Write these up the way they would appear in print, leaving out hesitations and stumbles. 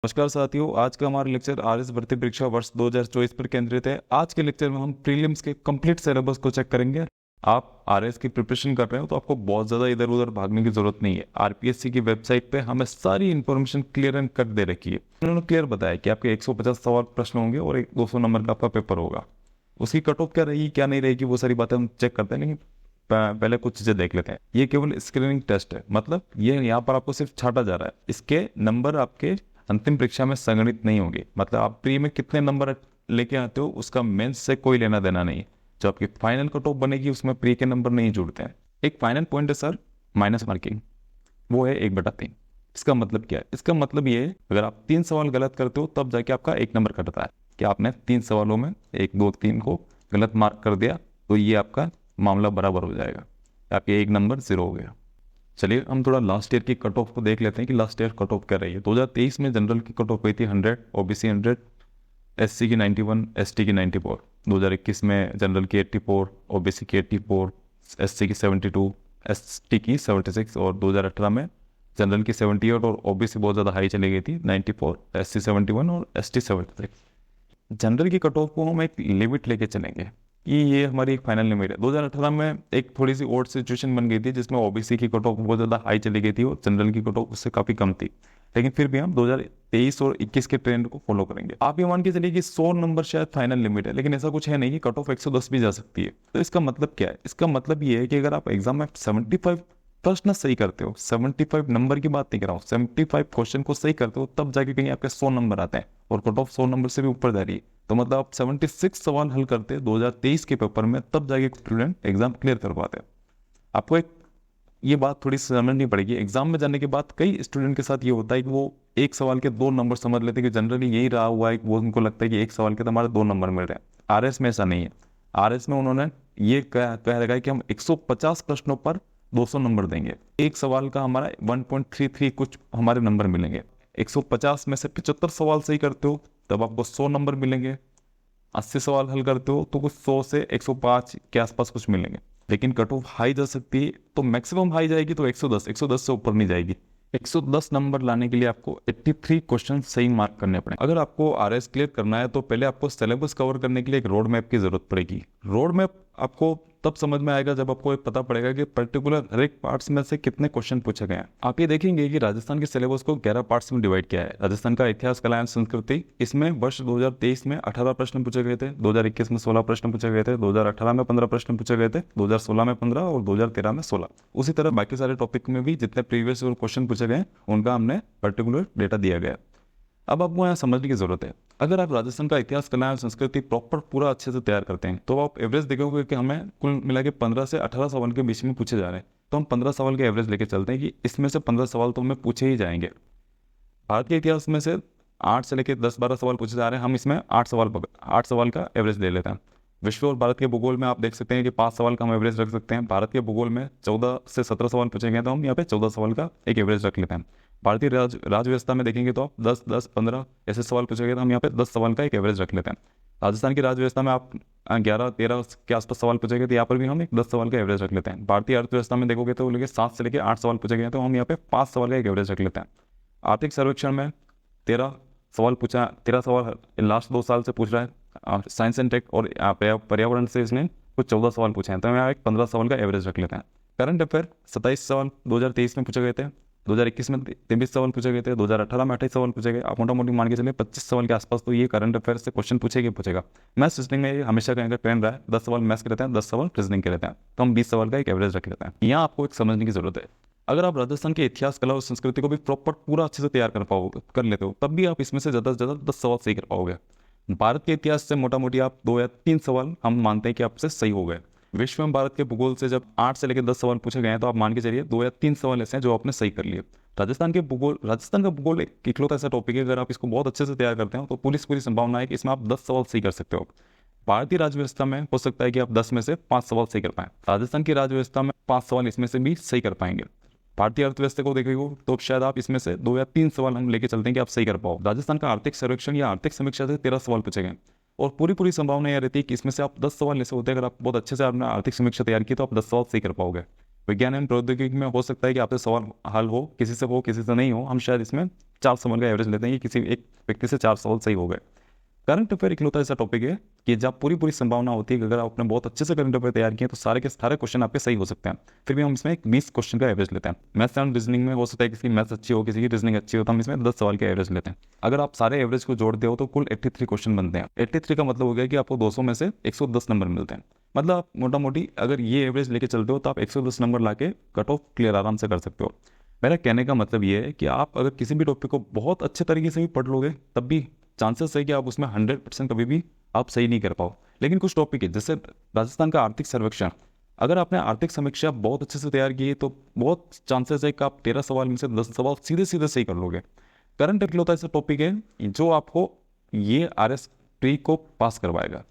नमस्कार साथियों, आज का हमारा लेक्चर आरएस भर्ती परीक्षा वर्ष 2024 पर केंद्रित है। आज के लेक्चर में हम प्रीलिम्स के कंप्लीट सिलेबस को चेक करेंगे। आप आरएस की प्रिपरेशन कर रहे हो तो आपको बहुत ज़्यादा इधर उधर भागने की जरूरत नहीं है। आरपीएससी की वेबसाइट पे हमें सारी इन्फॉर्मेशन क्लियर एंड कट दे रखी है। उन्होंने क्लियर बताया कि आपके 150 सवाल प्रश्न होंगे और एक 200 नंबर का आपका पेपर होगा। उसकी कट ऑफ क्या रहेगी क्या नहीं रहेगी वो सारी बातें हम चेक करते हैं, लेकिन पहले कुछ चीजें देख लेते हैं। ये केवल स्क्रीनिंग टेस्ट है, मतलब ये यहाँ पर आपको सिर्फ छांटा जा रहा है। इसके नंबर आपके अंतिम परीक्षा में संगणित नहीं होंगे। मतलब आप प्री में कितने नंबर लेके आते हो उसका मेंस से कोई लेना देना नहीं है। जो आपकी फाइनल कट ऑफ बनेगी उसमें प्री के नंबर नहीं जुड़ते हैं। एक फाइनल पॉइंट है सर, माइनस मार्किंग, वो है 1/3। इसका मतलब क्या है? इसका मतलब ये है अगर आप 3 सवाल गलत करते हो तब जाके आपका 1 नंबर कटता है कि आपने 3 सवालों में 1 2 3 को गलत मार्क कर दिया, तो ये आपका मामला बराबर हो जाएगा, आपके 1 नंबर 0 हो गया। चलिए हम थोड़ा लास्ट ईयर की कट ऑफ को देख लेते हैं कि लास्ट ईयर कट ऑफ क्या रही है। 2023 में जनरल की कट ऑफ हुई थी 100, ओबीसी 100, एससी की 91, एसटी की 94। 2021 में जनरल की 84, ओबीसी की 84, एससी की 72, एसटी की 76 और 2018 में जनरल की 78 और ओबीसी बहुत ज़्यादा हाई चली गई थी 94, एससी 71 और एसटी 76। जनरल की कट ऑफ को हम एक लिमिट लेके चलेंगे कि ये हमारी एक फाइनल लिमिट है। 2018 में एक थोड़ी सी ओड सिचुएशन बन गई थी जिसमें ओबीसी की कट ऑफ बहुत ज़्यादा हाई चली गई थी और जनरल की कट ऑफ उससे काफ़ी कम थी, लेकिन फिर भी हम 2023 और 21 के ट्रेंड को फॉलो करेंगे। आप ये मान के चलिए कि 100 नंबर शायद फाइनल लिमिट है, लेकिन ऐसा कुछ है नहीं कि कट ऑफ 110 भी जा सकती है। तो इसका मतलब क्या है? इसका मतलब ये है कि अगर आप एग्जाम में 75 प्रश्न सही करते हो, 75 नंबर की बात नहीं कर रहा हूँ, 75 क्वेश्चन को सही करते हो, तब जाके कहीं आपके 100 नंबर आते हैं और कट ऑफ 100 नंबर से भी ऊपर जा रही है। तो मतलब आप 76 सवाल हल करते हैं 2023 के पेपर में, तब जाके स्टूडेंट एग्जाम क्लियर कर पाते हैं। आपको एक ये बात थोड़ी समझनी पड़ेगी। एग्जाम में जाने के बाद कई स्टूडेंट के साथ ये होता है कि वो एक सवाल के 2 नंबर समझ लेते हैं कि जनरली यही रहा हुआ है, वो उनको लगता है कि एक सवाल के तो हमारे 2 नंबर मिल रहे हैं। आरएस में ऐसा नहीं है। आरएस में उन्होंने ये कह रखा है कि हम 150 प्रश्नों पर 200 नंबर देंगे। एक सवाल का हमारा 1.33 कुछ हमारे नंबर मिलेंगे। 150 में से 75 सवाल सही करते हो तब आपको 100 नंबर मिलेंगे। 80 सवाल हल करते हो तो कुछ 100 से 105 के आसपास कुछ मिलेंगे। लेकिन कट ऑफ हाई जा सकती है, तो मैक्सिमम हाई जाएगी तो 110 से ऊपर नहीं जाएगी। 110 नंबर लाने के लिए आपको 83 क्वेश्चन सही मार्क करने पड़े। अगर आपको आरएस क्लियर करना है तो पहले आपको सिलेबस कवर करने के लिए एक रोड मैप की जरूरत पड़ेगी। रोड मैप आपको तब समझ में आएगा जब आपको पता पड़ेगा कि पर्टिकुलर हर एक पार्ट्स में से कितने क्वेश्चन पूछे गए हैं। आप ये देखेंगे कि राजस्थान के सिलेबस को 11 पार्ट्स में डिवाइड किया है। राजस्थान का इतिहास, कला एवं संस्कृति, इसमें वर्ष 2023 में 18 प्रश्न पूछे गए थे, 2021 में 16 प्रश्न पूछे गए थे, 2018 में 15 प्रश्न पूछे गए थे, 2016 में 15 और 2013 में 16। उसी तरह बाकी सारे टॉपिक में भी जितने प्रीवियस क्वेश्चन पूछे गए उनका हमने पर्टिकुलर डेटा दिया गया। अब आपको यहाँ समझने की जरूरत है, अगर आप राजस्थान का इतिहास, कला और संस्कृति प्रॉपर पूरा अच्छे से तैयार करते हैं तो आप एवरेज देखोगे कि हमें कुल मिला के 15 से 18 सवाल के बीच में पूछे जा रहे हैं। तो हम 15 सवाल के एवरेज लेके चलते हैं कि इसमें से 15 सवाल तो हमें पूछे ही जाएंगे। भारत के इतिहास में से 8 से लेकर 10-12 सवाल पूछे जा रहे हैं, हम इसमें 8 सवाल का एवरेज ले लेते हैं। विश्व और भारत के भूगोल में आप देख सकते हैं कि 5 सवाल का हम एवरेज रख सकते हैं। भारत के भूगोल में 14 से 17 सवाल पूछे गए तो हम यहाँ पे 14 सवाल का एक एवरेज रख लेते हैं। भारतीय राज्य व्यवस्था में देखेंगे तो आप 10-10-15 ऐसे सवाल पूछे गए तो हम यहाँ पे 10 सवाल का एक एवरेज रख लेते हैं। राजस्थान की राज्य व्यवस्था में आप 11-13 के आसपास सवाल पूछे गए तो यहाँ पर भी हम एक 10 सवाल का एवरेज रख लेते हैं। भारतीय अर्थव्यवस्था में देखोगे तो लेके 7 से लेकर 8 सवाल पूछे गए तो हम यहाँ पे 5 सवाल का एक एवरेज रख लेते हैं। आर्थिक सर्वेक्षण में 13 सवाल लास्ट 2 साल से पूछ रहा है। साइंस एंड टेक और पर्यावरण से इसने कुछ 14 सवाल पूछे हैं तो हम यहाँ एक 15 सवाल का एवरेज रख लेते हैं। करंट अफेयर 27 सवाल 2023 में पूछे गए थे, 2021 में 23 सवाल पूछे गए थे, 2018 में 28 सवाल पूछे गए। आप मोटा मोटी मान के चलिए 25 सवाल के आसपास तो ये करंट अफेयर से क्वेश्चन पूछेगा। मैथ्स रीजनिंग में ये हमेशा का ट्रेंड रहा है, 10 सवाल मैथ्स के रहते हैं, 10 सवाल रीजनिंग के रहते हैं, तो हम 20 सवाल का एक एवरेज रख लेते हैं। यहाँ आपको एक समझने की जरूरत है, अगर आप राजस्थान के इतिहास, कला और संस्कृति को भी प्रॉपर पूरा अच्छे से तैयार कर लेते हो तब भी आप इसमें से ज़्यादा से ज़्यादा 10 सवाल सही कर पाओगे। भारत के इतिहास से मोटा मोटी आप 2 या 3 सवाल हम मानते हैं कि आपसे सही हो गए। विश्व में भारत के भूगोल से जब 8 से लेकर 10 सवाल पूछे गए हैं तो आप मान के चलिए 2 या 3 सवाल ऐसे हैं जो आपने सही कर लिए। राजस्थान का भूगोल एक इकलौता ऐसा टॉपिक है, अगर आप इसको बहुत अच्छे से तैयार करते हो तो पूरी संभावना है कि इसमें आप 10 सवाल सही कर सकते हो। भारतीय राज्य व्यवस्था में हो सकता है कि आप 10 में से 5 सवाल सही कर पाएं। राजस्थान की राज्य व्यवस्था में 5 सवाल इसमें से भी सही कर पाएंगे। भारतीय अर्थव्यवस्था को देखेंगे तो शायद आप इसमें से 2 या 3 सवाल हम लेके चलते हैं कि आप सही कर पाओ। राजस्थान का आर्थिक सर्वेक्षण या आर्थिक समीक्षा से 13 सवाल पूछे गए और पूरी संभावना यह रहती है कि इसमें से आप 10 सवाल ऐसे होते हैं, अगर आप बहुत अच्छे से आपने आर्थिक समीक्षा तैयार की तो आप 10 सवाल सही कर पाओगे। विज्ञान एवं प्रौद्योगिकी में हो सकता है कि आपसे सवाल हल हो, किसी से नहीं हो। हम शायद इसमें 4 सवाल का एवरेज लेते हैं कि किसी एक व्यक्ति से 4 सवाल सही हो गए। करंट अफेयर इकलौता ऐसा टॉपिक है कि जब पूरी संभावना होती है कि अगर आपने बहुत अच्छे से करंट अफेयर तैयार किए तो सारे के सारे क्वेश्चन आपके सही हो सकते हैं, फिर भी हम इसमें एक 20 क्वेश्चन का एवरेज लेते हैं। मैथ्स एंड रीजनिंग में हो सकता है किसी की मैथ्स अच्छी हो, किसी की रीजनिंग अच्छी हो, तो हम इसमें 10 सवाल का एवरेज लेते हैं। अगर आप सारे एवरेज को जोड़ते हो तो कुल 83 क्वेश्चन बनते हैं। 83 का मतलब हो गया कि आपको 200 में से 110 नंबर मिलते हैं। मतलब आप मोटा मोटी अगर ये एवरेज लेके चलते हो तो आप 110 नंबर ला के कट ऑफ क्लियर आराम से कर सकते हो। मेरा कहने का मतलब ये है कि आप अगर किसी भी टॉपिक को बहुत अच्छे तरीके से भी पढ़ लोगे तब भी चांसेस है कि आप उसमें 100% कभी भी आप सही नहीं कर पाओ। लेकिन कुछ टॉपिक है जैसे राजस्थान का आर्थिक सर्वेक्षण, अगर आपने आर्थिक समीक्षा बहुत अच्छे से तैयार की है तो बहुत चांसेस है कि आप 13 सवाल में से 10 सवाल सीधे सीधे सही कर लोगे। करंट इकलौता ऐसा टॉपिक है जो आपको ये RS प्री को पास करवाएगा।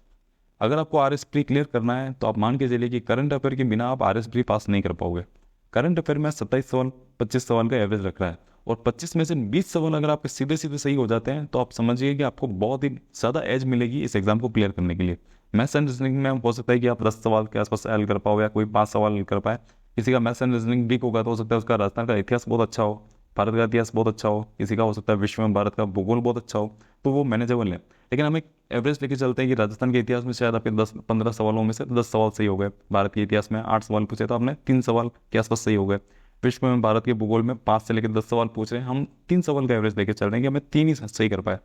अगर आपको RS प्री क्लियर करना है तो आप मान के चलिए कि करंट अफेयर के बिना आप RS प्री पास नहीं कर पाओगे। करंट अफेयर में 27 सवाल 25 सवाल का एवरेज रख रहा है और 25 में से 20 सवाल अगर आपके सीधे सीधे सही हो जाते हैं तो आप समझिए कि आपको बहुत ही ज़्यादा एज मिलेगी इस एग्जाम को क्लियर करने के लिए। मैथ्स एंड रीजनिंग में हो सकता है कि आप 10 सवाल के आसपास हल कर पाओ या कोई 5 सवाल हल कर पाए। किसी का मैथ्स एंड रीजनिंग वीक होगा तो हो सकता है उसका राजस्थान का इतिहास बहुत अच्छा हो, भारत का इतिहास बहुत अच्छा हो, किसी का हो सकता है विश्व में भारत का भूगोल बहुत अच्छा हो, तो वो मैनेजेबल है। लेकिन हम एक एवरेज लेके चलते हैं कि राजस्थान के इतिहास में शायद आपके 10-15 सवालों में से 10 सवाल सही हो गए। भारत के इतिहास में 8 सवाल पूछे तो आपने 3 सवाल के आसपास सही हो गए। विश्व में भारत के भूगोल में 5 से लेकर 10 सवाल पूछ रहे हैं, हम 3 सवाल का एवरेज लेके चल रहे हैं कि हमें 3 ही सही कर पाए।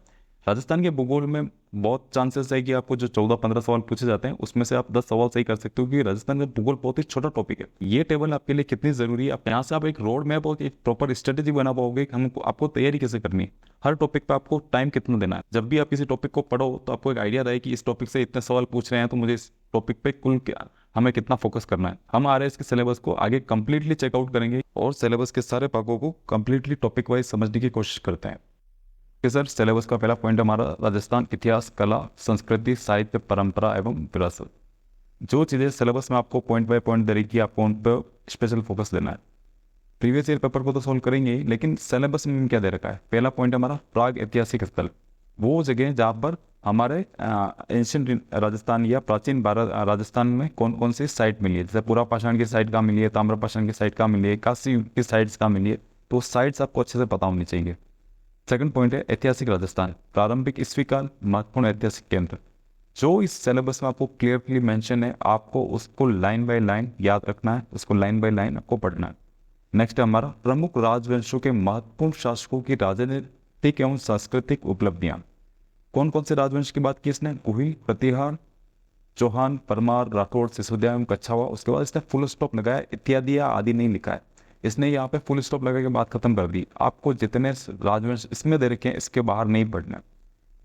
राजस्थान के भूगोल में बहुत चांसेस है कि आपको जो 14-15 सवाल पूछे जाते हैं उसमें से आप 10 सवाल सही कर सकते हो, क्योंकि राजस्थान का भूगोल बहुत ही छोटा टॉपिक है। ये टेबल आपके लिए कितनी जरूरी है, आप यहाँ से आप एक रोड मैप और एक प्रॉपर स्ट्रेटेजी बना पाओगे कि हमको आपको तैयारी कैसे करनी है, हर टॉपिक पे आपको टाइम कितना देना है। जब भी आप किसी टॉपिक को पढ़ो तो आपको एक आइडिया रहे कि इस टॉपिक से इतने सवाल पूछ रहे हैं तो मुझे इस टॉपिक पे कुल हमें कितना फोकस करना है। हम RS के सिलेबस को आगे कंप्लीटली चेकआउट करेंगे और सिलेबस के सारे भागों को कंप्लीटली टॉपिक वाइज समझने की कोशिश करते हैं। कि सर सिलेबस का पहला पॉइंट हमारा राजस्थान इतिहास, कला, संस्कृति, साहित्य, परंपरा एवं विरासत। जो चीज़ें सिलेबस में आपको पॉइंट बाय पॉइंट दे रही कि आपको उन पर स्पेशल फोकस देना है। प्रीवियस ईयर पेपर को तो सॉल्व करेंगे ही, लेकिन सिलेबस में क्या दे रखा है। पहला पॉइंट हमारा प्राग ऐतिहासिक स्थल, वो जगह जहाँ पर हमारे एंशियंट राजस्थान या प्राचीन भारत राजस्थान में कौन कौन सी साइट मिली है। जैसे पुरा पाषाण की साइट कहाँ मिली है, ताम्र पाषाण की साइट कहाँ मिली है, काशी की साइट्स कहाँ मिली है, तो साइट्स आपको अच्छे से पता होनी चाहिए। सेकंड पॉइंट है ऐतिहासिक राजस्थान, प्रारंभिक ईस्वी काल, महत्वपूर्ण ऐतिहासिक केंद्र। जो इस सिलेबस में आपको क्लियरली मेंशन है आपको उसको लाइन बाय लाइन याद रखना है, उसको लाइन बाय लाइन आपको पढ़ना है। नेक्स्ट है हमारा प्रमुख राजवंशों के महत्वपूर्ण शासकों की राजनीतिक एवं सांस्कृतिक उपलब्धियां। कौन कौन से राजवंश की बात की इसने, कुहिल, प्रतिहार, चौहान, परमार, राठौड़, सिसोदिया एवं कच्छावा। उसके बाद इसने फुल स्टॉप लगाया, इत्यादि या आदि नहीं लिखा है, इसने यहाँ पे फुल स्टॉप लगा के बात खत्म कर दी। आपको जितने राजवंश इसमें दे रखे हैं इसके बाहर नहीं पढ़ना।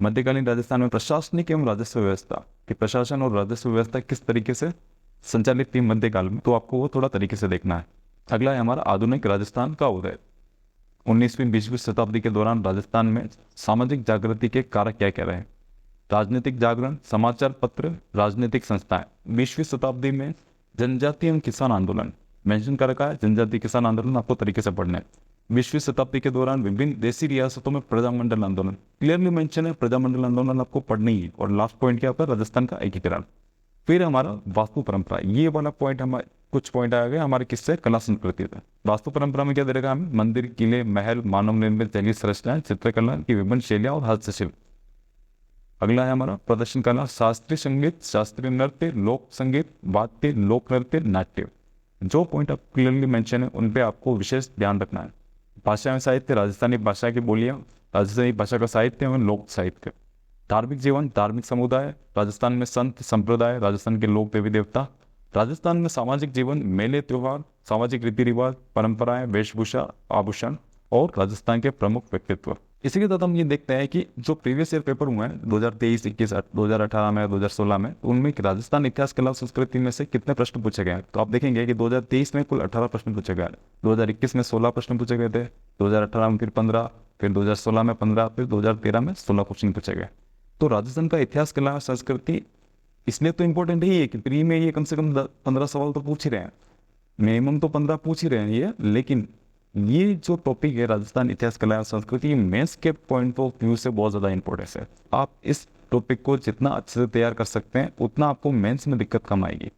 मध्यकालीन राजस्थान में प्रशासनिक एवं राजस्व व्यवस्था कि प्रशासन और राजस्व व्यवस्था किस तरीके से संचालित थी मध्यकाल में, तो आपको वो थोड़ा तरीके से देखना है। अगला है हमारा आधुनिक राजस्थान का उदय। 19वीं-20वीं शताब्दी के दौरान राजस्थान में सामाजिक जागृति के कारक क्या क्या रहे। राजनीतिक जागरण, समाचार पत्र, राजनीतिक संस्थाएं। 20वीं शताब्दी में जनजाति एवं किसान आंदोलन मेंशन कर रखा है, जनजाति किसान आंदोलन आपको तरीके से पढ़ना है। 20वीं शताब्दी के दौरान विभिन्न देशी रियासतों में प्रजामंडल आंदोलन क्लियरली मेंशन है, प्रजामंडल आंदोलन आपको पढ़नी है। और लास्ट पॉइंट क्या होता है, राजस्थान का एकीकरण। फिर हमारा वास्तु परंपरा, ये वाला पॉइंट हमारे कुछ पॉइंट आ गए हमारे किससे, कला संस्कृति से। वास्तु परंपरा में क्या दे रखा हमें, मंदिर, किले, महल, मानव निर्मित जलीय संरचनाएं, चित्रकला की विभिन्न शैलियां और हस्तशिल्प। अगला है हमारा प्रदर्शन कला, शास्त्रीय संगीत, शास्त्रीय नृत्य, लोक संगीत, वाद्य, लोक नृत्य, नाट्य। जो पॉइंट आप क्लियरली मेंशन है उन पे आपको विशेष ध्यान रखना है। भाषा में साहित्य, राजस्थानी भाषा की बोलियां, राजस्थानी भाषा का साहित्य एवं लोक साहित्य। धार्मिक जीवन, धार्मिक समुदाय, राजस्थान में संत संप्रदाय, राजस्थान के लोक देवी देवता। राजस्थान में सामाजिक जीवन, मेले त्योहार, सामाजिक रीति रिवाज, परंपराएं, वेशभूषा, आभूषण और राजस्थान के प्रमुख व्यक्तित्व। इसी के साथ हम ये देखते हैं कि जो प्रीवियस ईयर पेपर हुए हैं 2023, 21, 2018 में, 2016 में, उनमें राजस्थान इतिहास, कला, संस्कृति में से कितने प्रश्न पूछे गए हैं। तो आप देखेंगे कि 2023 में कुल 18 प्रश्न पूछे गए, 2021 में 16 प्रश्न पूछे गए थे, 2018 में फिर 15, फिर 2016 में 15, फिर 2013 में 16 क्वेश्चन पूछे गए। तो राजस्थान का इतिहास, कला, संस्कृति इसलिए तो इम्पोर्टेंट ही है कि प्री में ये कम से कम 15 सवाल तो पूछ ही रहे हैं, मिनिमम तो 15 पूछ ही रहे हैं ये। लेकिन ये जो टॉपिक है राजस्थान इतिहास, कला और संस्कृति, मेंस के पॉइंट ऑफ व्यू से बहुत ज़्यादा इंपॉर्टेंस है। आप इस टॉपिक को जितना अच्छे से तैयार कर सकते हैं उतना आपको मेंस में दिक्कत कम आएगी।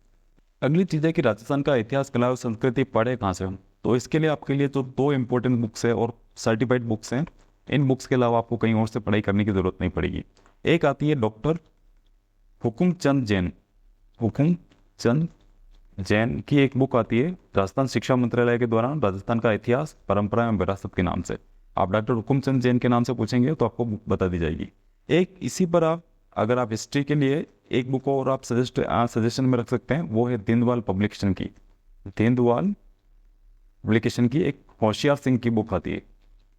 अगली चीज़ है कि राजस्थान का इतिहास, कला और संस्कृति पढ़े कहाँ से हम। तो इसके लिए आपके लिए जो दो इम्पोर्टेंट बुक्स है और सर्टिफाइड बुक्स हैं, इन बुक्स के अलावा आपको कहीं और से पढ़ाई करने की जरूरत नहीं पड़ेगी। एक आती है डॉक्टर हुकुमचंद जैन, हुकुमचंद जैन की एक बुक आती है राजस्थान शिक्षा मंत्रालय के द्वारा, राजस्थान का इतिहास, परंपरा एवं विरासत के नाम से। आप डॉक्टर हुकुमचंद जैन के नाम से पूछेंगे तो आपको बुक बता दी जाएगी। एक इसी पर आप, अगर आप हिस्ट्री के लिए एक बुक और आप सजेशन में रख सकते हैं, वो है दीनदयाल पब्लिकेशन की, दीनदयाल पब्लिकेशन की एक होशियार सिंह की बुक आती है,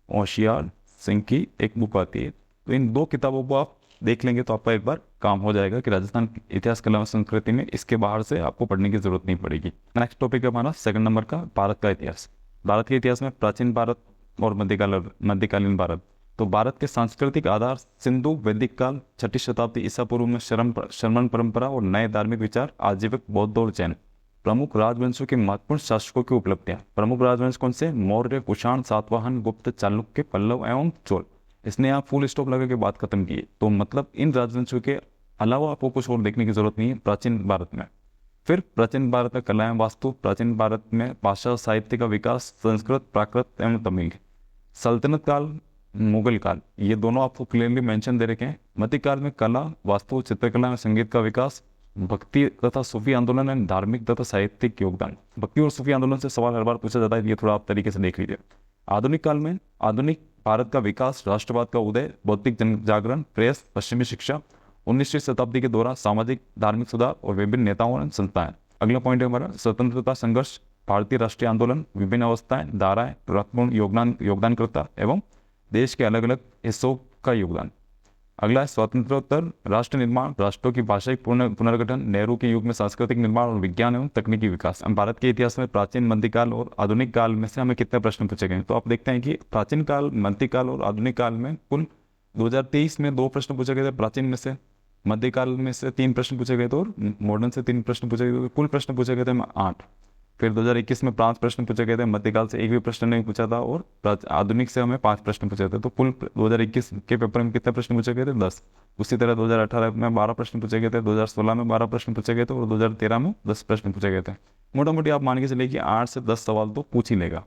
होशियार सिंह की एक बुक आती है। तो इन दो किताबों को आप देख लेंगे तो आपका एक बार काम हो जाएगा कि राजस्थान की इतिहास, कला और संस्कृति में इसके बाहर से आपको पढ़ने की जरूरत नहीं पड़ेगी। नेक्स्ट टॉपिक है हमारा सेकंड नंबर का, भारत का इतिहास। भारत के इतिहास में प्राचीन भारत और मध्यकालीन भारत। तो भारत के सांस्कृतिक आधार सिंधु वैदिक काल, 6ठी शताब्दी ईसा पूर्व में शर्मन परंपरा और नए धार्मिक विचार, आजीविक बौद्ध और जैन। प्रमुख राजवंशों के महत्वपूर्ण शासकों की उपलब्धियां। प्रमुख राजवंश कौन से? मौर्य, कुषाण, सातवाहन, गुप्त, चालुक्य, पल्लव एवं चोल। इसने आप फुल स्टॉप लगा के बात खत्म की। तो मतलब इन राजवंशों के अलावा आपको कुछ और देखने की जरूरत नहीं है प्राचीन भारत में। फिर प्राचीन भारत में कला एवं वास्तु, प्राचीन भारत में भाषा साहित्य का विकास, संस्कृत, प्राकृत एवं तमिल। सल्तनत काल, मुगल काल, ये दोनों आपको क्लियरली मेंशन दे रखे हैं। मध्यकाल में कला, वास्तु, चित्रकला एवं संगीत का विकास, भक्ति तथा सूफी आंदोलन एवं धार्मिक तथा साहित्यिक योगदान। भक्ति और सूफी आंदोलन से सवाल हर बार पूछा जाता है, ये थोड़ा आप तरीके से देख लीजिए। आधुनिक काल में आधुनिक भारत का विकास, राष्ट्रवाद का उदय, बौद्धिक जागरण, प्रेस, पश्चिमी शिक्षा, 19वीं शताब्दी के दौरान सामाजिक धार्मिक सुधार और विभिन्न नेताओं और संस्थाएं। अगला पॉइंट है हमारा स्वतंत्रता संघर्ष, भारतीय राष्ट्रीय आंदोलन, विभिन्न अवस्थाएं, धाराएं, महत्वपूर्ण योगदानकर्ता एवं देश के अलग अलग हिस्सों का योगदान। अगला है स्वातंत्रोत्तर राष्ट्र निर्माण, राष्ट्रों की भाषाई पुनर्गठन, नेहरू के युग में सांस्कृतिक निर्माण और विज्ञान एवं तकनीकी विकास। भारत के इतिहास में प्राचीन, मध्यकाल और आधुनिक काल में से हमें कितने प्रश्न पूछे गए? तो आप देखते हैं कि प्राचीन काल, मध्यकाल और आधुनिक काल में कुल 2023 में 2 प्रश्न पूछे गए थे प्राचीन में से, मध्यकाल में से 3 प्रश्न पूछे गए थे और मॉडर्न से 3 प्रश्न पूछे गए थे। कुल प्रश्न पूछे गए थे 8। फिर 2021 में 5 प्रश्न पूछे गए थे, मध्यकाल से एक भी प्रश्न नहीं पूछा था और आधुनिक से हमें 5 प्रश्न पूछे थे। तो कुल 2021 के पेपर में कितने प्रश्न पूछे गए थे? 10। उसी तरह 2018 में 12 प्रश्न पूछे गए थे, 2016 में 12 प्रश्न पूछे गए थे और 2013 में 10 प्रश्न पूछे गए थे। मोटा मोटी आप मान के चलिए कि 8 से 10 सवाल तो पूछ ही लेगा।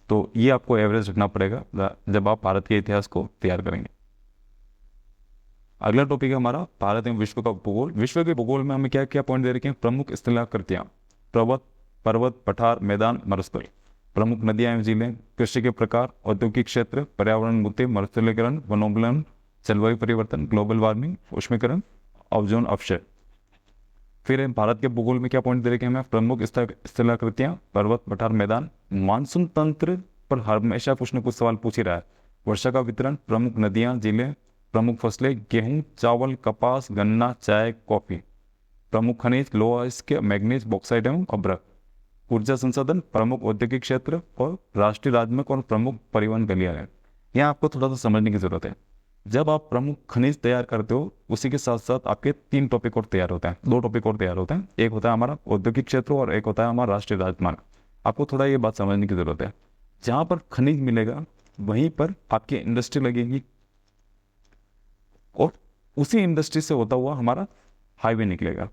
तो ये आपको एवरेज रखना पड़ेगा जब आप भारत के इतिहास को तैयार करेंगे। अगला टॉपिक है हमारा भारत एवं विश्व का भूगोल। विश्व के भूगोल में हमें क्या क्या पॉइंट दे रखे हैं? प्रमुख स्थलाकृतियां, पर्वत, पठार, मैदान, मरुस्थल। प्रमुख नदियां एवं झीलें, कृषि के प्रकार, औद्योगिक क्षेत्र, पर्यावरण मुद्दे, मरुस्थलीकरण, वनोन्मूलन, जलवायु परिवर्तन, ग्लोबल वार्मिंग, उष्मीकरण, ओजोन अपक्षय। फिर भारत के भूगोल में क्या पॉइंट दे रखे हैं हमें? प्रमुख स्थलाकृतियां, पर्वत, पठार, मैदान। मानसून तंत्र पर हमेशा कुछ न कुछ सवाल पूछ ही रहा है। वर्षा का वितरण, प्रमुख नदियां, झीलें, प्रमुख फसलें, गेहूं, चावल, कपास, गन्ना, चाय, कॉफी। प्रमुख खनिज, लोहा, इस्के, मैग्नीज, बॉक्साइट एवं अभ्रक। ऊर्जा संसाधन, प्रमुख औद्योगिक क्षेत्र और राष्ट्रीय राजमार्ग और प्रमुख परिवहन गलियारे। यहाँ आपको थोड़ा सा समझने की जरूरत है। जब आप प्रमुख खनिज तैयार करते हो, उसी के साथ साथ आपके 3 टॉपिक और तैयार होते हैं, 2 टॉपिक और तैयार होते हैं। एक होता है हमारा औद्योगिक क्षेत्र और एक होता है हमारा राष्ट्रीय राजमार्ग। आपको थोड़ा ये बात समझने की जरूरत है। जहाँ पर खनिज मिलेगा वहीं पर आपकी इंडस्ट्री लगेगी और उसी इंडस्ट्री से होता हुआ हमारा हाईवे निकलेगा,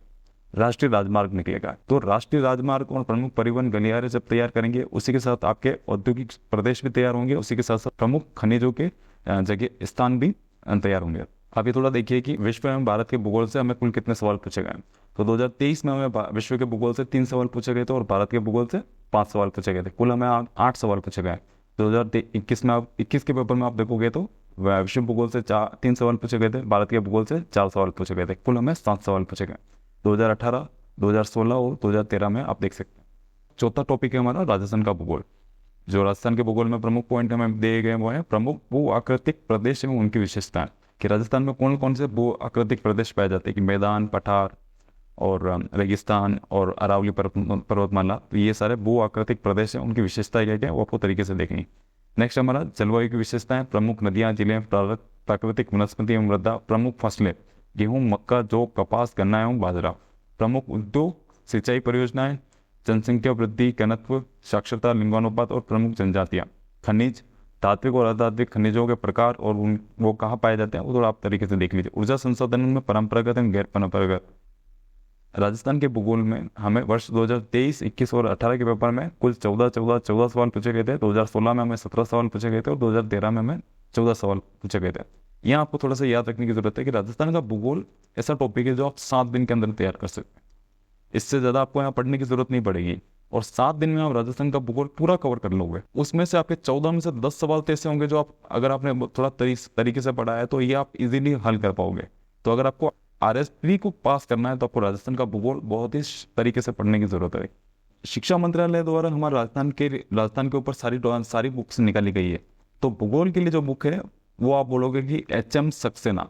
राष्ट्रीय राजमार्ग निकलेगा। तो राष्ट्रीय राजमार्ग और प्रमुख परिवहन गलियारे जब तैयार करेंगे, उसी के साथ आपके औद्योगिक प्रदेश भी तैयार होंगे, उसी के साथ साथ प्रमुख खनिजों के जगह स्थान भी तैयार होंगे। आप ये थोड़ा देखिए कि विश्व एवं भारत के भूगोल से हमें कुल कितने सवाल पूछे गए। तो 2023 में हमें विश्व के भूगोल से 3 सवाल पूछे गए थे और भारत के भूगोल से 5 सवाल पूछे गए थे। कुल हमें 8 सवाल पूछे गए। 2021 में 21 के पेपर में आप देखोगे तो विश्व भूगोल से 3 सवाल पूछे गए थे, भारत के भूगोल से 4 सवाल पूछे गए थे। कुल हमें 7 सवाल पूछे गए 2018, 2016 और 2013 में, आप देख सकते हैं। चौथा टॉपिक है हमारा राजस्थान का भूगोल। जो राजस्थान के भूगोल में प्रमुख पॉइंट हमें दिए गए वो है प्रमुख भू आकृतिक प्रदेश एवं उनकी विशेषताएं, कि राजस्थान में कौन कौन से भू आकृतिक प्रदेश पाए जाते हैं, कि मैदान, पठार और रेगिस्तान और अरावली पर्वतमाला। ये सारे भू आकृतिक प्रदेश हैं, उनकी विशेषताएं क्या क्या वो आपको तरीके से देखनी। नेक्स्ट हमारा जलवायु की विशेषताएं, प्रमुख नदियां, झीलें, प्राकृतिक वनस्पति एवं मृदा, प्रमुख फसलें, गेहूं, मक्का, जौ, कपास, गन्ना एवं बाजरा। प्रमुख उद्योग, सिंचाई परियोजनाएं, जनसंख्या वृद्धि, घनत्व, साक्षरता, लिंगानुपात और प्रमुख जनजातियां। खनिज, धात्विक और अधात्विक खनिजों के प्रकार और वो कहाँ पाए जाते हैं वो थोड़ा आप तरीके से देख लीजिए। ऊर्जा संसाधन में परंपरागत एवं गैर परंपरागत। राजस्थान के भूगोल में हमें वर्ष 2023, 21 और 18 के पेपर में कुल 14 सवाल पूछे गए थे। 2016 में हमें 17 सवाल पूछे गए थे और 2013 में हमें 14 सवाल पूछे गए थे। यहाँ आपको थोड़ा सा याद रखने की जरूरत है कि राजस्थान का भूगोल ऐसा टॉपिक है जो आप 7 दिन के अंदर तैयार कर सकते हैं। इससे ज़्यादा आपको यहाँ पढ़ने की जरूरत नहीं पड़ेगी और 7 दिन में आप राजस्थान का भूगोल पूरा कवर कर लोगे। उसमें से आपके 14 में से 10 सवाल तो ऐसे होंगे जो आप, अगर आपने थोड़ा तरीके से पढ़ा है तो ये आप इजीली हल कर पाओगे। तो अगर आपको RS प्री को पास करना है तो आपको राजस्थान का भूगोल बहुत ही तरीके से पढ़ने की जरूरत है। शिक्षा मंत्रालय द्वारा हमारे राजस्थान के ऊपर सारी बुक्स निकाली गई है। तो भूगोल के लिए जो बुक है वो आप बोलोगे कि HM सक्सेना।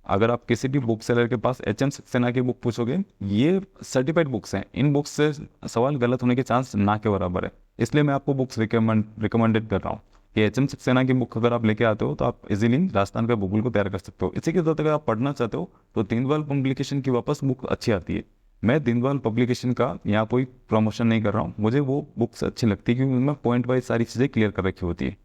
अगर आप किसी भी बुक सेलर के पास HM सक्सेना की बुक पूछोगे, ये सर्टिफाइड बुक्स हैं, इन बुक्स से सवाल गलत होने के चांस ना के बराबर है। इसलिए मैं आपको बुक्स रिकमेंडेड कर रहा हूँ कि HM सक्सेना की बुक अगर आप लेके आते हो तो आप इजीली राजस्थान के भूगोल को तैयार कर सकते हो। इसी के साथ अगर आप पढ़ना चाहते हो तो दीनदयाल पब्लिकेशन की वापस बुक अच्छी आती है। मैं दीनदयाल पब्लिकेशन का यहाँ कोई प्रमोशन नहीं कर रहा हूँ, मुझे वो बुक्स अच्छी लगती है क्योंकि उनमें पॉइंट वाइज सारी चीज़ें क्लियर कर रखी होती है।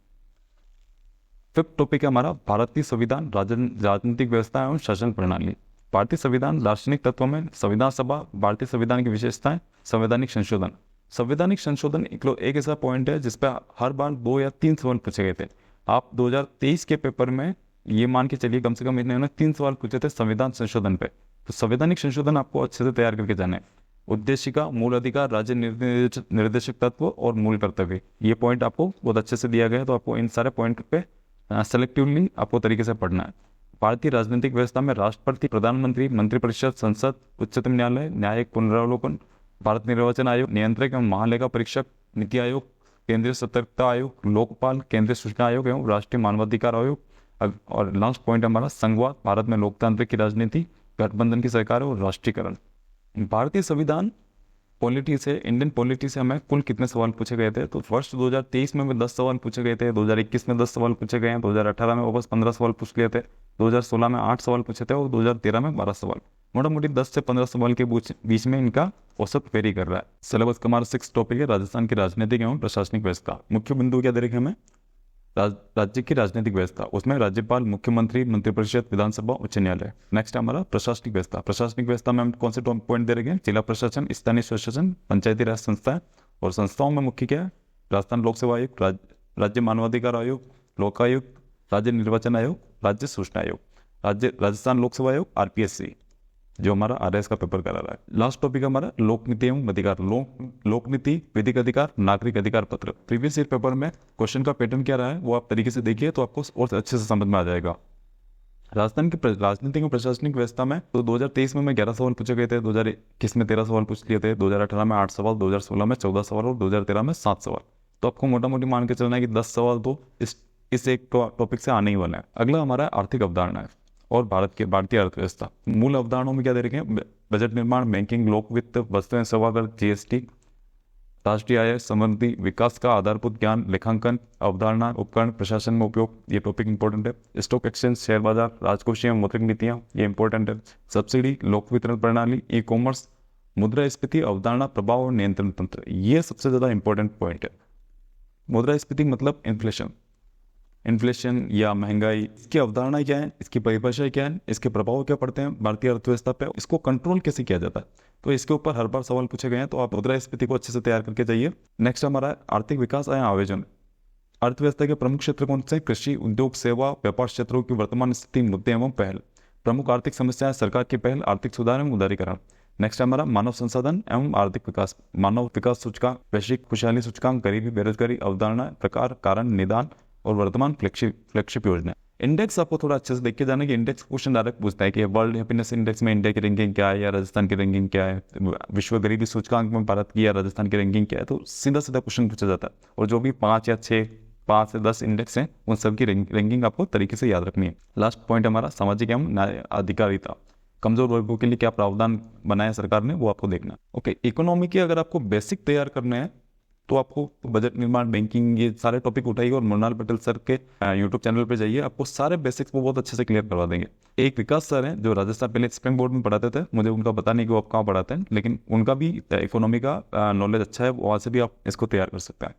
फिफ्थ टॉपिक है हमारा भारतीय संविधान, राजनीतिक व्यवस्था एवं शासन प्रणाली। भारतीय संविधान दार्शनिक तत्वों में संविधान सभा, भारतीय संविधान की विशेषताएं, संवैधानिक संशोधन। संवैधानिक संशोधन एक ऐसा पॉइंट है जिसपे हर बार 2 या 3 सवाल पूछे गए थे। आप 2023 के पेपर में ये मान के चलिए कम से कम इन्होंने 3 सवाल पूछे थे संविधान संशोधन पे। तो संवैधानिक संशोधन आपको अच्छे से तैयार करके जाना है। उद्देशिका, मूल अधिकार, राज्य निर्देशक तत्व और मूल कर्तव्य, ये पॉइंट आपको बहुत अच्छे से दिया गया है। तो आपको इन सारे पॉइंट पे सेलेक्टिवली आपको तरीके से पढ़ना है। भारतीय राजनीतिक व्यवस्था में राष्ट्रपति, प्रधानमंत्री, मंत्रिपरिषद, संसद, उच्चतम न्यायालय, न्यायिक पुनरावलोकन, भारत निर्वाचन आयोग, नियंत्रक एवं महालेखा परीक्षक, नीति आयोग, केंद्रीय सतर्कता आयोग, लोकपाल, केंद्रीय सूचना आयोग एवं राष्ट्रीय मानवाधिकार आयोग। और लास्ट पॉइंट हमारा संघवाद, भारत में लोकतंत्र की राजनीति, गठबंधन की सरकार और राष्ट्रीयकरण। भारतीय संविधान पॉलिटी से, इंडियन पॉलिटी से हमें कुल कितने सवाल पूछे गए थे? तो वर्ष 2023 में 10 सवाल पूछे गए थे, 2021 में 10 सवाल पूछे गए हैं, 2018 में वापस 15 सवाल पूछ लिए थे, 2016 में 8 सवाल पूछे थे और 2013 में 12 सवाल। मोटा मोटी 10 से 15 सवाल के बीच में इनका औसत वेरी कर रहा है। सिलेबस का हमारा 6 टॉपिक है राजस्थान की राजनीतिक एवं प्रशासनिक व्यवस्था। मुख्य बिंदु क्या दे रखे हमें? राज्य की राजनीतिक व्यवस्था, उसमें राज्यपाल, मुख्यमंत्री, मंत्रिपरिषद, विधानसभा, उच्च न्यायालय। नेक्स्ट हमारा प्रशासनिक व्यवस्था। प्रशासनिक व्यवस्था में हम कौन से पॉइंट दे रहे हैं? जिला प्रशासन, स्थानीय स्वशासन, पंचायती राज संस्थाएं। और संस्थाओं में मुख्य क्या है? राजस्थान लोक सेवा आयोग, राज्य मानवाधिकार आयोग, लोकायुक्त, राज्य निर्वाचन आयोग, राज्य सूचना आयोग, राजस्थान लोक सेवा आयोग, RPSC, जो हमारा RS का पेपर करा रहा है। लास्ट टॉपिक हमारा लोक नीति एवं अधिकार। लोक नीति, विधिक अधिकार, नागरिक अधिकार पत्र। प्रीवियस ईयर पेपर में क्वेश्चन का पैटर्न क्या रहा है वो आप तरीके से देखिए तो आपको और अच्छे से समझ में आ जाएगा। राजस्थान की राजनीतिक और प्रशासनिक व्यवस्था में तो 2023 में 11 सवाल पूछे गए थे, 2021 में 13 सवाल पूछ लिए थे, 2018 में 8 सवाल, 2016 में 14 सवाल और 2013 में 7 सवाल। तो आपको मोटा मोटी मान के चलना है कि 10 सवाल तो इस एक टॉपिक से आने ही वाला है। अगला हमारा आर्थिक अवधारणा है और भारतीय अर्थव्यवस्था। मूल अवधारणाओं में क्या दे रखे हैं? बजट निर्माण, बैंकिंग, लोक वित्त, वस्तु एवं सेवा कर, GST, राष्ट्रीय आय, समृद्धि, विकास का आधारभूत ज्ञान, लेखांकन, अवधारणा, उपकरण, प्रशासन में उपयोग, ये टॉपिक इंपॉर्टेंट है। स्टॉक एक्सचेंज, शेयर बाजार, राजकोषीय मौद्रिक नीतियां, ये इंपॉर्टेंट है। सब्सिडी, लोक वितरण प्रणाली, ई-कॉमर्स, मुद्रास्फीति, अवधारणा, प्रभाव और नियंत्रण तंत्र, ये सबसे ज्यादा इंपॉर्टेंट पॉइंट है। मुद्रास्फीति मतलब इन्फ्लेशन या महंगाई, इसकी अवधारणा क्या है, इसकी परिभाषा क्या है, इसके प्रभाव क्या पड़ते हैं भारतीय अर्थव्यवस्था पे, इसको कंट्रोल कैसे किया जाता है, तो इसके ऊपर हर बार सवाल पूछे गए हैं। तो आप मुद्रास्फीति को अच्छे से तैयार करके जाइए। नेक्स्ट हमारा आर्थिक विकास या आयोजन। अर्थव्यवस्था के प्रमुख क्षेत्र कौन से? कृषि, उद्योग, सेवा, व्यापार क्षेत्रों की वर्तमान स्थिति, मुद्दे एवं पहल। प्रमुख आर्थिक समस्याएं, सरकार की पहल, आर्थिक सुधार एवं उदारीकरण। नेक्स्ट हमारा मानव संसाधन एवं आर्थिक विकास। मानव विकास सूचकांक, वैश्विक खुशहाली सूचकांक, गरीबी, बेरोजगारी, अवधारणा, प्रकार, कारण, निदान और वर्तमान फ्लैगशिप योजना। इंडेक्स आपको थोड़ा अच्छे से देख के जाना कि इंडेक्स क्वेश्चन डायरेक्ट पूछता है कि वर्ल्ड हैप्पीनेस इंडेक्स में इंडिया की रैंकिंग क्या है या राजस्थान की रैंकिंग क्या है, विश्व गरीबी सूचकांक में भारत की या राजस्थान की रैंकिंग क्या है। तो सीधा सीधा क्वेश्चन पूछा जाता है। और जो भी 5 या 6, 5 से 10 इंडेक्स हैं उन सब की रैंकिंग आपको तरीके से याद रखनी है। लास्ट पॉइंट हमारा सामाजिक एवं न्याय अधिकारिता। कमजोर वर्गों के लिए क्या प्रावधान बनाया सरकार ने, वो आपको देखना। ओके, इकोनॉमी की अगर आपको बेसिक तैयार करने हैं तो आपको बजट निर्माण, बैंकिंग, ये सारे टॉपिक उठाइए और मृणाल पटेल सर के यूट्यूब चैनल पे जाइए, आपको सारे बेसिक्स वो बहुत अच्छे से क्लियर करवा देंगे। एक विकास सर हैं जो राजस्थान पहले स्प्रिंग बोर्ड में पढ़ाते थे, मुझे उनका पता नहीं कि वो आप कहाँ पढ़ाते हैं, लेकिन उनका भी इकोनॉमी का नॉलेज अच्छा है, वहाँ से भी आप इसको तैयार कर सकते हैं।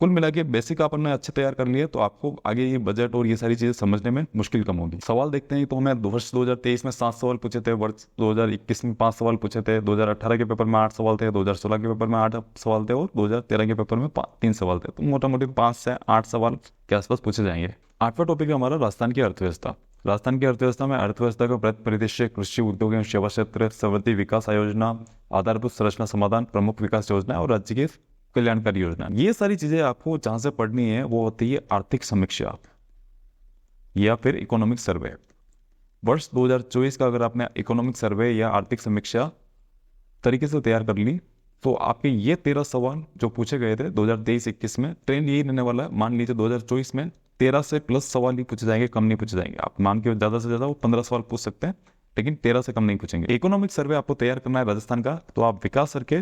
कुल मिला के बेसिक आपने अच्छे तैयार कर लिए तो आपको आगे ये बजट और ये सारी चीजें समझने में मुश्किल कम होगी। सवाल देखते हैं तो हमें वर्ष 2023 में 7 सवाल पूछे थे, वर्ष 2021 में 5 सवाल पूछे थे, 2018 के पेपर में 8 सवाल थे, 2016 के पेपर में 8 सवाल थे और 2013 के पेपर में 3 सवाल थे। तो मोटा मोटी 5 से 8 सवाल के आसपास पूछे जाएंगे। 8वां टॉपिक है हमारा राजस्थान की अर्थव्यवस्था। राजस्थान की अर्थव्यवस्था में अर्थव्यवस्था का परिदृश्य, कृषि, उद्योग एवं सेवा क्षेत्र, समृद्धि विकास योजना, आधारभूत संरचना समाधान, प्रमुख विकास योजना और राज्य की कल्याणकारी योजना। ये सारी चीजें आपको जहां से पढ़नी है वो होती है आर्थिक समीक्षा या फिर इकोनॉमिक सर्वे। वर्ष 2024 का अगर आपने इकोनॉमिक सर्वे या आर्थिक समीक्षा तरीके से तैयार कर ली तो आपके ये 13 सवाल जो पूछे गए थे 2023-21 में, ट्रेंड यही रहने वाला है। मान लीजिए 2024 में 13 से प्लस सवाल ही पूछे जाएंगे, कम नहीं पूछे जाएंगे। आप मान के ज्यादा से ज्यादा वो 15 सवाल पूछ सकते हैं, लेकिन 13 से कम नहीं पूछेंगे। इकोनॉमिक सर्वे आपको तैयार करना है राजस्थान का, तो आप विकास सर के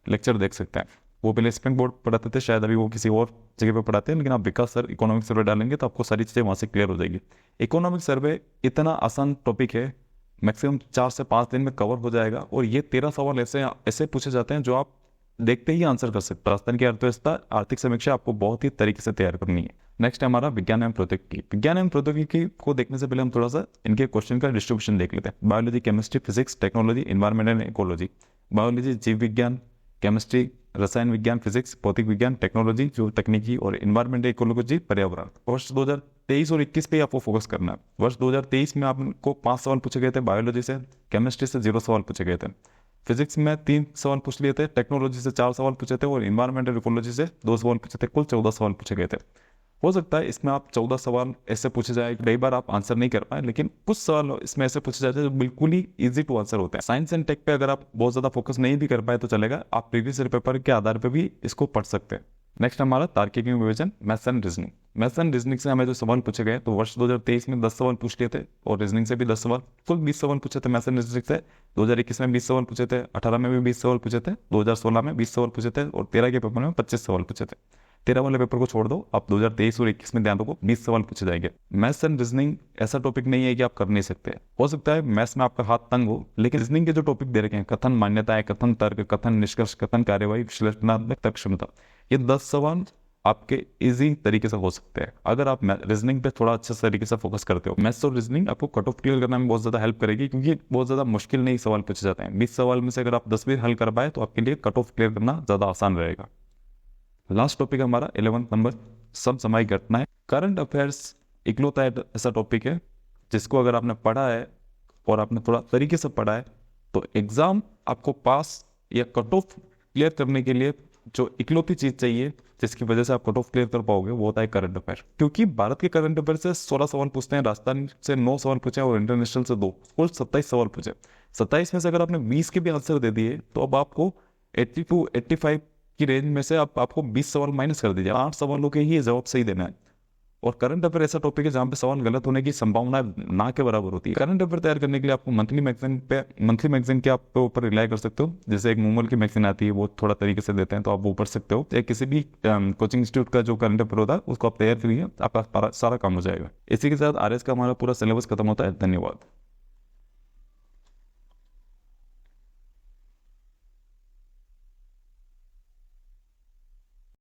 लेक्चर देख सकते हैं। वो पहले स्प्रिंग बोर्ड पढ़ाते थे, शायद अभी वो किसी और जगह पे पढ़ाते हैं, लेकिन आप विकास सर इकोनॉमिक सर्वे डालेंगे तो आपको सारी चीज़ें वहाँ से क्लियर हो जाएगी। इकोनॉमिक सर्वे इतना आसान टॉपिक है, मैक्सिमम 4 से 5 दिन में कवर हो जाएगा। और ये 13 सवाल ऐसे पूछे जाते हैं जो आप देखते ही आंसर कर सकते हैं। राजस्थान की अर्थव्यवस्था आर्थिक समीक्षा आपको बहुत ही तरीके से तैयार करनी है। नेक्स्ट है हमारा विज्ञान एवं प्रौद्योगिकी। विज्ञान एवं प्रौद्योगिकी को देखने से पहले हम थोड़ा सा इनके क्वेश्चन का डिस्ट्रीब्यूशन देख लेते हैं। Biology, chemistry, physics, technology, environment and ecology. Biology जीव विज्ञान, केमिस्ट्री रसायन विज्ञान, फिजिक्स भौतिक विज्ञान, टेक्नोलॉजी जो तकनीकी और एनवायरमेंट इकोलॉजी पर्यावरण। वर्ष 2023 और 21 पे आपको फोकस करना है। वर्ष 2023 में आपको 5 सवाल पूछे गए थे, बायोलॉजी से, केमिस्ट्री से 0 सवाल पूछे गए थे, फिजिक्स में 3 सवाल पूछ लिए थे, टेक्नोलॉजी से 4 सवाल पूछे थे और एनवायरमेंट इकोलॉजी से 2 सवाल पूछे थे। कुल 14 सवाल पूछे गए थे। हो सकता है इसमें आप 14 सवाल ऐसे पूछे जाए, कई बार आप आंसर नहीं कर पाए, लेकिन कुछ सवाल इसमें ऐसे पूछे जाते हैं जो बिल्कुल ही इजी टू आंसर होते हैं। साइंस एंड टेक पे अगर आप बहुत ज्यादा फोकस नहीं भी कर पाए तो चलेगा, आप प्रीवियस ईयर पेपर के आधार पे भी इसको पढ़ सकते हैं। नेक्स्ट हमारा तार्किक विवेचन, maths and reasoning. Maths and reasoning से हमें जो सवाल पूछे गए तो वर्ष 2023 में 10 सवाल पूछ लिए थे और रीजनिंग से भी 10 सवाल, कुल 20 सवाल पूछे थे मैथ्स एंड रीजनिंग से। 2021 में 20 सवाल पूछे थे, 18 में भी 20 सवाल पूछे थे, 2016 में 20 सवाल पूछे थे और 13 के पेपर में 25 सवाल पूछे थे। 13 वाले पेपर को छोड़ दो, आप 2023 और 21 में ध्यान रखो 20 सवाल पूछे जाएंगे। मैथ्स एंड रीजनिंग ऐसा टॉपिक नहीं है कि आप कर नहीं सकते। हो सकता है मैथ्स में आपका हाथ तंग हो, लेकिन रीजनिंग के जो टॉपिक दे रखे हैं, कथन मान्यताएं, कथन तर्क, कथन निष्कर्ष, कथन कार्यवाही, विश्लेषणात्मक तर्क क्षमता, ये 10 सवाल आपके इजी तरीके से हो सकते हैं अगर आप रीजनिंग पे थोड़ा अच्छे तरीके से फोकस करते हो। मैथ्स और रीजनिंग आपको कट ऑफ क्लियर करने में बहुत ज्यादा हेल्प करेगी, क्योंकि बहुत ज्यादा मुश्किल नहीं सवाल पूछे जाते हैं। 20 सवाल में से अगर आप 10 भी हल कर पाए तो आपके लिए कट ऑफ क्लियर करना ज्यादा आसान रहेगा। लास्ट टॉपिक हमारा 11th नंबर, समसामयिक घटनाएं। करंट अफेयर्स इकलौता ऐसा टॉपिक है जिसको अगर आपने पढ़ा है और आपने थोड़ा तरीके से पढ़ा है तो एग्जाम आपको पास या कट ऑफ क्लियर करने के लिए जो इकलौती चीज चाहिए जिसकी वजह से आप कट ऑफ क्लियर कर पाओगे वो होता है करंट अफेयर। क्योंकि भारत के करंट अफेयर से 16 सवाल पूछते हैं, राजस्थान से 9 सवाल पूछे और इंटरनेशनल से 2, कुल 27 सवाल पूछे। 27 में से अगर आपने 20 के भी आंसर दे दिए तो अब आपको 80 to 85 की रेंज में से आपको 20 सवाल माइनस कर दीजिए, 8 सवालों के ही जवाब सही देना है। और करंट अफेयर ऐसा टॉपिक है जहाँ पे सवाल गलत होने की संभावना ना के बराबर होती है। करंट अफेयर तैयार करने के लिए आपको मंथली मैगजीन के आप ऊपर रिलाई कर सकते हो। जैसे एक मूमल की मैगजीन आती है, वो थोड़ा तरीके से देते हैं तो आप वो पढ़ सकते हो। या किसी भी कोचिंग इंस्टीट्यूट का जो करंट अफेयर होता है उसको आप तैयार करिए, आपका सारा काम हो जाएगा। इसी के साथ आरएस का हमारा पूरा सिलेबस खत्म होता है। धन्यवाद।